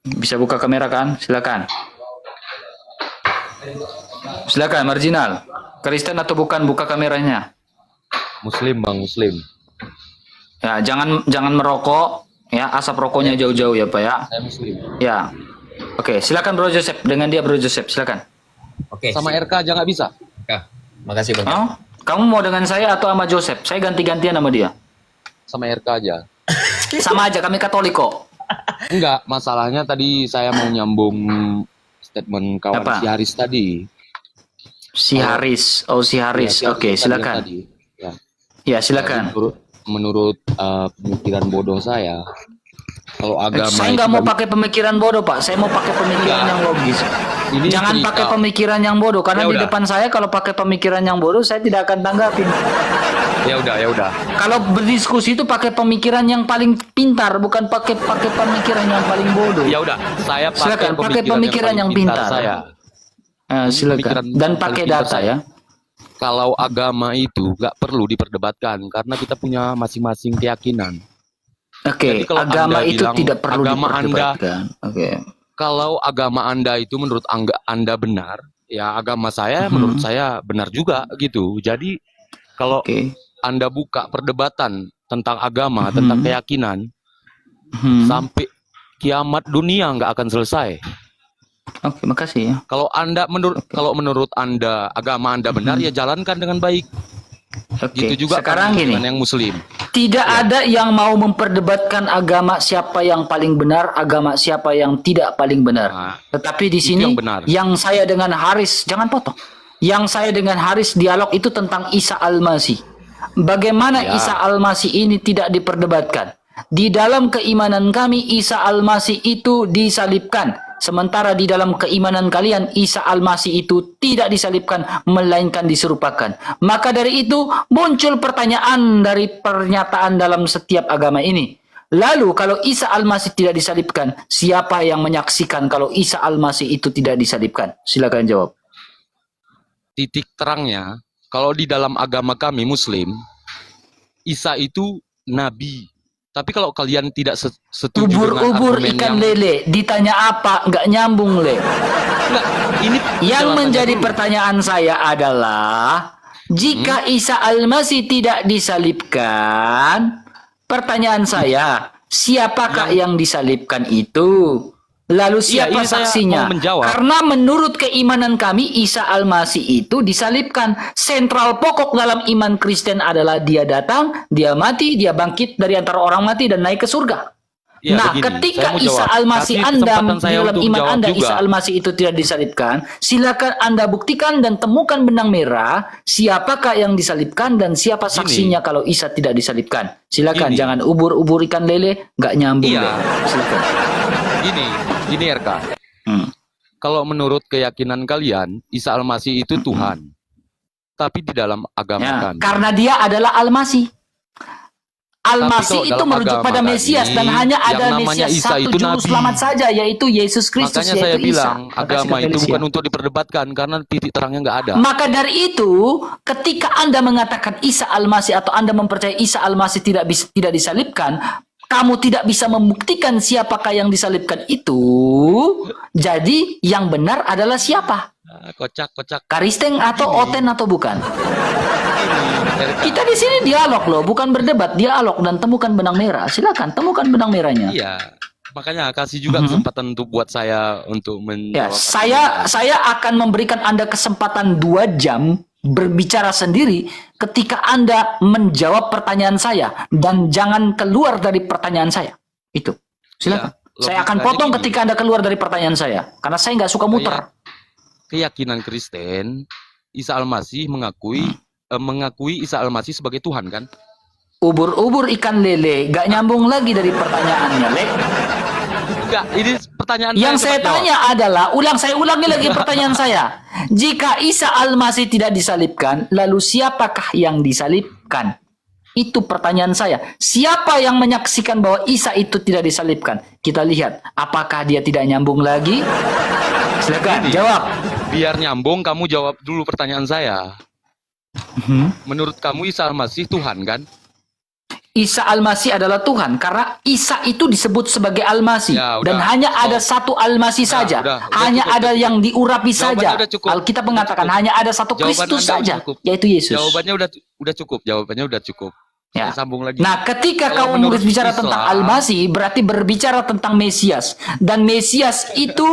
Bisa buka kamera kan? Silakan. Silakan, marginal. Kristen atau bukan, buka kameranya. Muslim bang, Muslim. Ya, jangan merokok. Ya, asap rokoknya jauh-jauh ya Pak ya. Saya Muslim. Ya. Oke, silakan Bro Joseph. Dengan dia Bro Joseph, silakan. Oke. Sama RK aja nggak bisa? Ya, makasih Bang. Oh, kamu mau dengan saya atau sama Joseph? Saya ganti-gantian sama dia. Sama RK aja. Sama aja, kami Katolik kok. Enggak, masalahnya tadi saya mau nyambung statement kawan Apa? si Haris tadi. Si Haris. Oh, si Haris. Ya, si Oke, Haris silakan. tadi. Ya. Ya, silakan. Menurut pemikiran bodoh saya, kalau agama Saya itu nggak mau kan- pakai pemikiran bodoh, Pak. Saya mau pakai pemikiran Enggak. yang logis. Ini Jangan cerita. pakai pemikiran yang bodoh, karena Ya di udah. depan saya kalau pakai pemikiran yang bodoh, saya tidak akan tanggapin. Ya udah. Kalau berdiskusi itu pakai pemikiran yang paling pintar, bukan pakai pemikiran yang paling bodoh. Ya udah, saya Silakan, pakai pemikiran yang paling pintar. saya. Silakan. Pemikiran Dan paling pakai pintar data saya. ya. Kalau agama itu nggak perlu diperdebatkan karena kita punya masing-masing keyakinan. Oke, Jadi kalau agama Anda itu bilang tidak perlu agama diperdebatkan. Oke. Kalau agama Anda itu menurut Anda benar, ya agama saya menurut saya benar juga gitu. Jadi kalau Oke. Anda buka perdebatan tentang agama, tentang keyakinan, sampai kiamat dunia nggak akan selesai. Oke, makasih ya. Kalau menurut Anda agama Anda benar, ya jalankan dengan baik. Oke. Gitu juga Sekarang kan gini. dengan yang Muslim. Tidak ada yang mau memperdebatkan agama siapa yang paling benar, agama siapa yang tidak paling benar. Nah, Tetapi di itu sini yang benar. yang saya dengan Haris, jangan potong. Yang saya dengan Haris dialog itu tentang Isa Al-Masih. Bagaimana Ya. Isa Al-Masih ini tidak diperdebatkan? Di dalam keimanan kami Isa Al-Masih itu disalibkan. Sementara di dalam keimanan kalian Isa Al-Masih itu tidak disalibkan melainkan diserupakan. Maka dari itu muncul pertanyaan dari pernyataan dalam setiap agama ini. Lalu kalau Isa Al-Masih tidak disalibkan, siapa yang menyaksikan kalau Isa Al-Masih itu tidak disalibkan? Silakan jawab. Titik terangnya, kalau di dalam agama kami Muslim, Isa itu nabi. Tapi kalau kalian tidak setuju dengan Ubur-ubur argumen ikan yang lele, ditanya apa? Nggak nyambung, Le. Enggak, ini Yang penjelasannya menjadi dulu. pertanyaan saya adalah, jika Isa Al-Masih tidak disalibkan, pertanyaan saya, siapakah yang disalibkan itu? Lalu Iya, siapa ini saya saksinya? mau menjawab. Karena menurut keimanan kami, Isa Al-Masih itu disalibkan. Sentral pokok dalam iman Kristen adalah dia datang, dia mati, dia bangkit dari antara orang mati dan naik ke surga. Ya, Nah, begini, ketika saya mau Isa jawab. Al-Masih Kasih Anda kesempatan di saya dalam untuk iman jawab Anda juga. Isa Al-Masih itu tidak disalibkan, silakan Anda buktikan dan temukan benang merah siapakah yang disalibkan dan siapa saksinya kalau Isa tidak disalibkan. Silakan, Gini. jangan ubur-ubur ikan lele, nggak nyambung. Iya. Le. Silakan. Gini RK. Kalau menurut keyakinan kalian, Isa Al-Masih itu Tuhan. Tapi di dalam agama Ya, kami, karena dia adalah Al-Masih. Al-Masih kalau itu dalam merujuk agama pada kami, Mesias dan hanya yang ada namanya Mesias Isa satu itu juru nabi. selamat saja, yaitu Yesus Kristus, makanya saya yaitu Isa. bilang Makasih, agama Kak itu Felicia. bukan untuk diperdebatkan karena titik terangnya nggak ada. Maka dari itu, ketika Anda mengatakan Isa Al-Masih atau Anda mempercayai Isa Al-Masih tidak disalibkan, kamu tidak bisa membuktikan siapakah yang disalibkan itu. Jadi yang benar adalah siapa? Kocak. Karisteng atau Oten atau bukan? RK. Kita di sini dialog loh, bukan berdebat, dialog dan temukan benang merah. Silakan temukan benang merahnya. Iya. Makanya kasih juga kesempatan untuk buat saya untuk Ya, menjawab. saya akan memberikan Anda kesempatan 2 jam berbicara sendiri ketika Anda menjawab pertanyaan saya dan jangan keluar dari pertanyaan saya. Itu. Silakan. Ya, Saya akan logikanya potong gini. ketika Anda keluar dari pertanyaan saya karena saya nggak suka muter. Keyakinan Kristen, Isa Al-Masih mengakui Isa Al-Masih sebagai Tuhan kan? Ubur-ubur ikan lele, nggak nyambung lagi dari pertanyaannya, Le. Enggak, ini pertanyaan Yang saya cepat jawab. tanya adalah, saya ulangi lagi pertanyaan saya. Jika Isa Al-Masih tidak disalibkan, lalu siapakah yang disalibkan? Itu pertanyaan saya. Siapa yang menyaksikan bahwa Isa itu tidak disalibkan? Kita lihat, apakah dia tidak nyambung lagi? Silakan, Ini. jawab. Biar nyambung, kamu jawab dulu pertanyaan saya. Menurut kamu Isa Al-Masih Tuhan kan? Isa Al-Masih adalah Tuhan karena Isa itu disebut sebagai Al-Masih Ya, udah. dan hanya ada satu Al-Masih saja. udah hanya cukup. ada yang diurapi Jawabannya saja. udah cukup. Alkitab Udah mengatakan cukup. hanya ada satu Jawaban Kristus Anda saja, udah cukup. yaitu Yesus. Jawabannya udah cukup. Jawabannya udah cukup. Ya. Saya sambung lagi. Nah, ketika Kalau kamu menurut berbicara Islam- tentang Al-Masih, berarti berbicara tentang Mesias. Dan Mesias itu,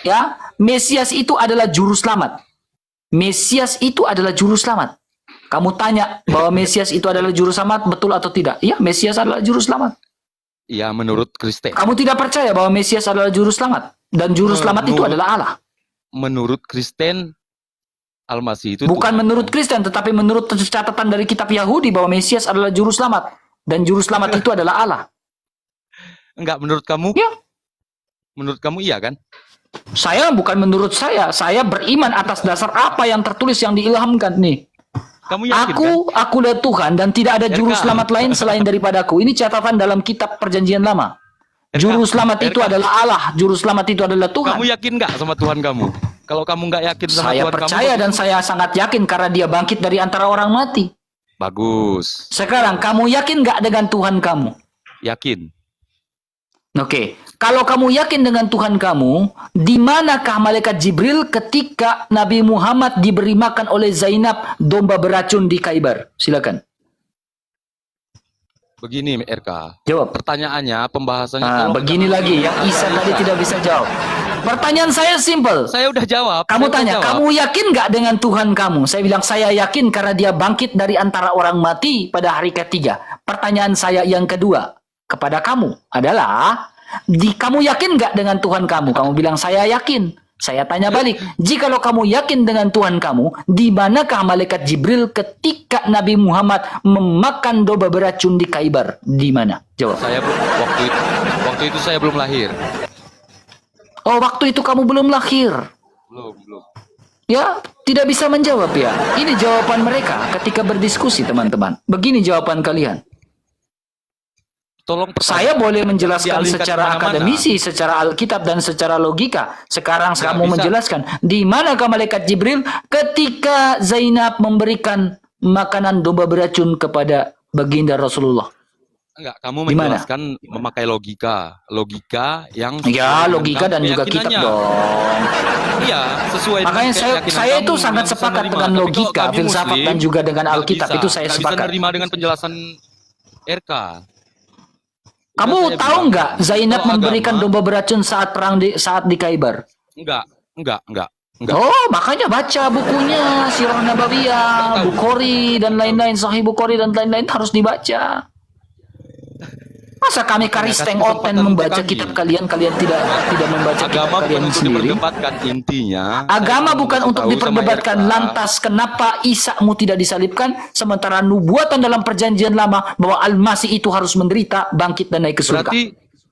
ya, Mesias itu adalah juru selamat. Mesias itu adalah juru selamat. Kamu tanya bahwa Mesias itu adalah juru selamat, betul atau tidak? Iya, Mesias adalah juru selamat. Iya, menurut Kristen. Kamu tidak percaya bahwa Mesias adalah juru selamat. Dan juru selamat itu Menurut- adalah Allah. Menurut Kristen, Al-Masih itu Bukan Tuhan. menurut Kristen, tetapi menurut catatan dari kitab Yahudi bahwa Mesias adalah juru selamat. Dan juru selamat itu adalah Allah. Enggak, menurut kamu? Ya. Menurut kamu iya kan? Saya bukan menurut saya beriman atas dasar apa yang tertulis yang diilhamkan nih. Kamu yakin kan? Akulah Tuhan dan tidak ada juru RK. selamat lain selain daripadaku. Ini catatan dalam kitab Perjanjian Lama. RK. Juru selamat itu RK. adalah Allah, juru selamat itu adalah Tuhan. Kamu yakin nggak sama Tuhan kamu? Kalau kamu nggak yakin sama Saya Tuhan percaya kamu, dan saya sangat yakin karena dia bangkit dari antara orang mati. bagus. Sekarang kamu yakin nggak dengan Tuhan kamu? Yakin. Oke, kalau kamu yakin dengan Tuhan kamu, di manakah malaikat Jibril ketika Nabi Muhammad diberi makan oleh Zainab domba beracun di Khaybar? Silakan. Begini RK. Jawab. Pertanyaannya, pembahasannya. Nah, tolong begini jangan- lagi yang Isa tadi tidak bisa jawab. Pertanyaan saya simple. Saya udah jawab. Kamu saya udah tanya, jawab. kamu yakin nggak dengan Tuhan kamu? Saya bilang, saya yakin karena dia bangkit dari antara orang mati pada hari ketiga. Pertanyaan saya yang kedua kepada kamu adalah, kamu yakin nggak dengan Tuhan kamu? Kamu bilang, saya yakin. Saya tanya balik, jikalau kamu yakin dengan Tuhan kamu, di manakah malaikat Jibril ketika Nabi Muhammad memakan domba beracun di Khaybar? Di mana? Jawab. Waktu itu saya belum lahir. Oh, waktu itu kamu belum lahir. Belum. Ya, tidak bisa menjawab ya. Ini jawaban mereka ketika berdiskusi, teman-teman. Begini jawaban kalian. Tolong Saya boleh menjelaskan dialihkan secara kemana-mana. akademisi, secara Alkitab dan secara logika. Sekarang Nggak kamu bisa. menjelaskan di manakah malaikat Jibril ketika Zainab memberikan makanan domba beracun kepada baginda Rasulullah. Enggak, kamu Di mana? menjelaskan memakai logika yang Ya, sesuai logika dengan dan juga kitab keyakinannya. dong. Iya, sesuai Makanya dengan keyakinan saya itu kamu sangat yang bisa sepakat nerima. dengan Tapi kalau logika, kami filsafat Muslim, dan juga dengan nggak Alkitab. bisa. Itu saya Nggak sepakat. bisa nerima dengan penjelasan RK. Kamu Udah saya tahu bilang. nggak Zainab Kalau memberikan agama- domba beracun saat di Khaybar? Enggak. Oh, makanya baca bukunya Sirah Nabawiyah, Bukhari dan lain-lain, Sahih Bukhari dan lain-lain harus dibaca. Masa kami karisteng kasih oten kesempatan membaca untuk kami. kitab kalian tidak membaca kitab Agama bukan kalian untuk sendiri? diperdebatkan intinya. Agama saya bukan mau untuk tahu sama diperdebatkan. RK. Lantas kenapa Isa-mu tidak disalibkan sementara nubuatan dalam perjanjian lama bahwa Al-Masih itu harus menderita, bangkit dan naik ke surga?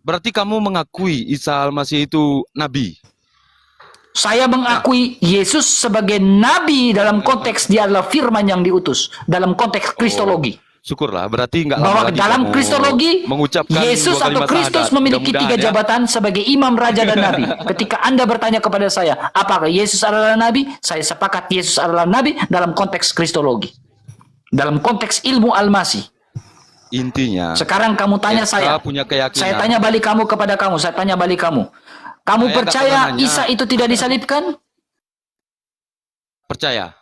Berarti kamu mengakui Isa Al-Masih itu nabi. Saya mengakui Yesus sebagai nabi dalam konteks dia adalah firman yang diutus. Dalam konteks kristologi. Syukurlah, berarti enggak Bahwa lama lagi dalam kamu kristologi mengucapkan Yesus dua atau kalimat Kristus syahadat. memiliki Mudah-mudahan 3 ya. jabatan sebagai imam, raja, dan nabi. Ketika Anda bertanya kepada saya, apakah Yesus adalah nabi? Saya sepakat Yesus adalah nabi dalam konteks kristologi. Dalam konteks ilmu Al-Masih. Intinya, Sekarang kamu tanya RK saya. punya keyakinan. Saya tanya balik kamu kepada kamu. Saya tanya balik kamu. Kamu Saya percaya nggak pernah nanya. Isa itu tidak disalibkan? percaya.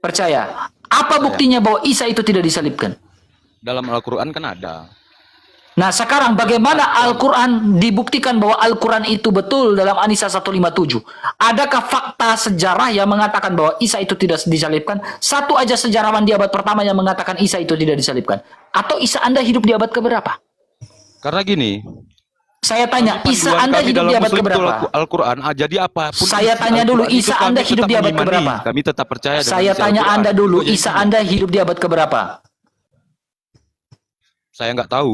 Percaya. Apa buktinya bahwa Isa itu tidak disalibkan? Dalam Al-Quran kan ada. Nah, sekarang bagaimana Al-Quran dibuktikan bahwa Al-Quran itu betul dalam An-Nisa 157? Adakah fakta sejarah yang mengatakan bahwa Isa itu tidak disalibkan? Satu aja sejarawan di abad pertama yang mengatakan Isa itu tidak disalibkan. Atau Isa Anda hidup di abad keberapa? Karena gini, Saya tanya, Isa panduan Anda kami hidup dalam di abad Muslim itu keberapa? Al-Quran. Jadi apapun Saya isi tanya dulu, Al-Quran Isa itu kami Anda hidup tetap di abad mengimani. keberapa? Kami tetap percaya dengan Saya isi tanya Al-Quran. Anda dulu, Itu aja Isa intinya. Anda hidup di abad keberapa? Saya nggak tahu.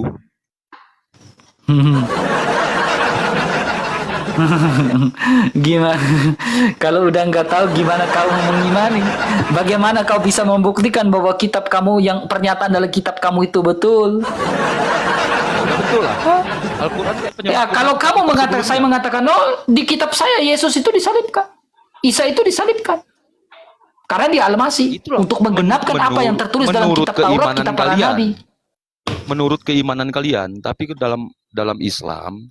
Gimana? Kalau udah nggak tahu gimana kau mengimani? Bagaimana kau bisa membuktikan bahwa kitab kamu yang pernyataan dalam kitab kamu itu betul? Ya, betul lah. Al-Quran kan Ya, kalau kamu mengatakan, saya mengatakan, oh di kitab saya Yesus itu disalibkan, Isa itu disalibkan, karena dia Al-Masih Itulah untuk menggenapkan apa yang tertulis dalam menurut kitab Taurat, keimanan kitab para kalian. nabi. menurut keimanan kalian, tapi dalam Islam,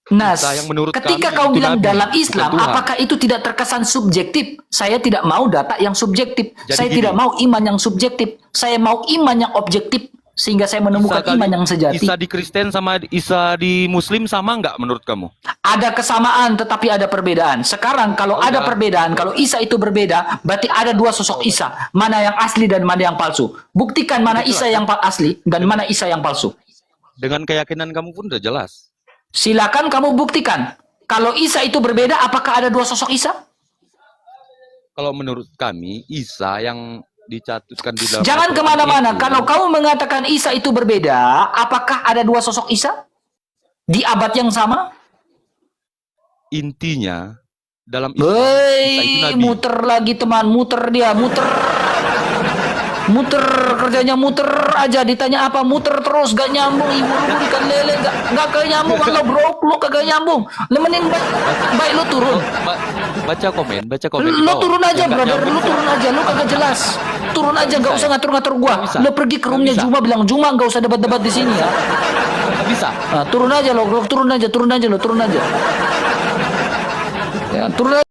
Nah, Isa yang menurut ketika kami kau itu bilang nabi, dalam bukan Islam, Tuhan. apakah itu tidak terkesan subjektif? Saya tidak mau data yang subjektif. Jadi Saya gini. tidak mau iman yang subjektif. Saya mau iman yang objektif. Sehingga saya menemukan iman yang sejati. Isa di Kristen sama Isa di Muslim sama nggak menurut kamu? Ada kesamaan tetapi ada perbedaan. Sekarang kalau ada perbedaan, kalau Isa itu berbeda, berarti ada dua sosok Isa. Mana yang asli dan mana yang palsu. Buktikan mana Isa yang asli dan mana Isa yang palsu. Dengan keyakinan kamu pun udah jelas. Silakan kamu buktikan. Kalau Isa itu berbeda, apakah ada dua sosok Isa? Kalau menurut kami, Isa yang dicatatkan di dalam Jangan Al-Quran kemana-mana. itu, Kalau kamu mengatakan Isa itu berbeda, apakah ada dua sosok Isa? Di abad yang sama? intinya dalam Islam, Isa itu Hei, nabi. muter lagi teman, muter dia, muter. Muter, kerjanya muter aja, ditanya apa, muter terus, gak nyambung, ibu lu ikan lele, gak nyambung, kalau bro, lu kagak nyambung. Lemenin baik lu turun. Baca komen di Lu bawah. turun aja, Yang nggak brother, nyambung lu turun aja, lu kagak jelas. Turun aja, gak usah ngatur-ngatur gua. Nggak bisa. Lu pergi ke roomnya Nggak bisa. Juma, bilang Juma, gak usah debat-debat di sini ya. nggak bisa. Nah, turun aja lo, turun aja lo, turun aja. Ya, turun aja.